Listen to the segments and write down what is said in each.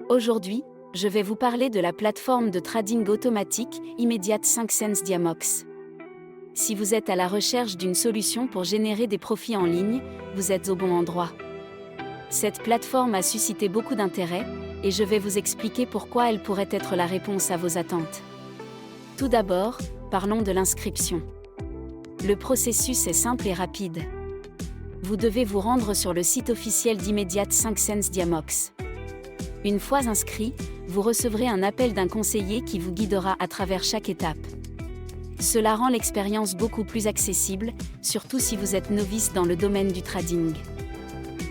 Aujourd'hui, je vais vous parler de la plateforme de trading automatique Immediate 5 Cents Diamox. Si vous êtes à la recherche d'une solution pour générer des profits en ligne, vous êtes au bon endroit. Cette plateforme a suscité beaucoup d'intérêt, et je vais vous expliquer pourquoi elle pourrait être la réponse à vos attentes. Tout d'abord, parlons de l'inscription. Le processus est simple et rapide. Vous devez vous rendre sur le site officiel d'Immediate 5 Cents Diamox. Une fois inscrit, vous recevrez un appel d'un conseiller qui vous guidera à travers chaque étape. Cela rend l'expérience beaucoup plus accessible, surtout si vous êtes novice dans le domaine du trading.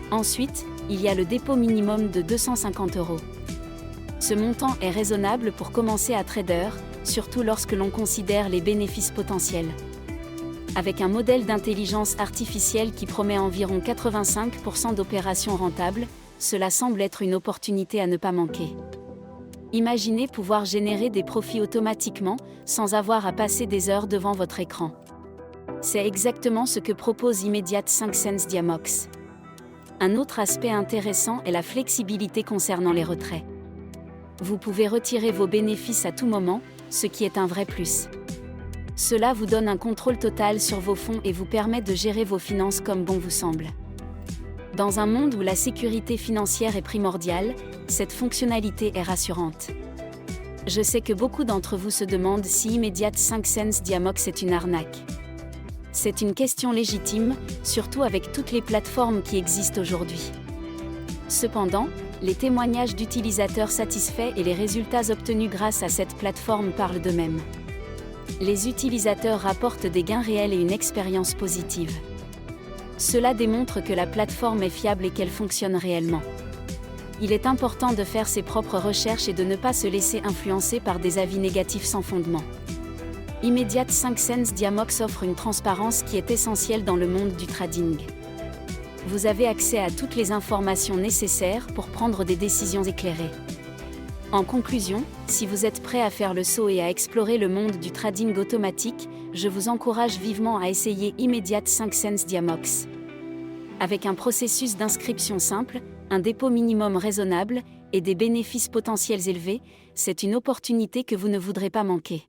Ensuite, il y a le dépôt minimum de 250 €. Ce montant est raisonnable pour commencer à trader, surtout lorsque l'on considère les bénéfices potentiels. Avec un modèle d'intelligence artificielle qui promet environ 85% d'opérations rentables, cela semble être une opportunité à ne pas manquer. Imaginez pouvoir générer des profits automatiquement, sans avoir à passer des heures devant votre écran. C'est exactement ce que propose Immediate 5 Cents Diamox. Un autre aspect intéressant est la flexibilité concernant les retraits. Vous pouvez retirer vos bénéfices à tout moment, ce qui est un vrai plus. Cela vous donne un contrôle total sur vos fonds et vous permet de gérer vos finances comme bon vous semble. Dans un monde où la sécurité financière est primordiale, cette fonctionnalité est rassurante. Je sais que beaucoup d'entre vous se demandent si Immediate 5 Cents Diamox est une arnaque. C'est une question légitime, surtout avec toutes les plateformes qui existent aujourd'hui. Cependant, les témoignages d'utilisateurs satisfaits et les résultats obtenus grâce à cette plateforme parlent d'eux-mêmes. Les utilisateurs rapportent des gains réels et une expérience positive. Cela démontre que la plateforme est fiable et qu'elle fonctionne réellement. Il est important de faire ses propres recherches et de ne pas se laisser influencer par des avis négatifs sans fondement. Immediate 5 Cents Diamox offre une transparence qui est essentielle dans le monde du trading. Vous avez accès à toutes les informations nécessaires pour prendre des décisions éclairées. En conclusion, si vous êtes prêt à faire le saut et à explorer le monde du trading automatique, je vous encourage vivement à essayer Immediate 5 Cents Diamox. Avec un processus d'inscription simple, un dépôt minimum raisonnable et des bénéfices potentiels élevés, c'est une opportunité que vous ne voudrez pas manquer.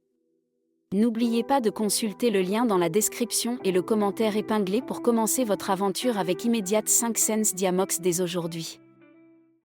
N'oubliez pas de consulter le lien dans la description et le commentaire épinglé pour commencer votre aventure avec Immediate 5 Cents Diamox dès aujourd'hui.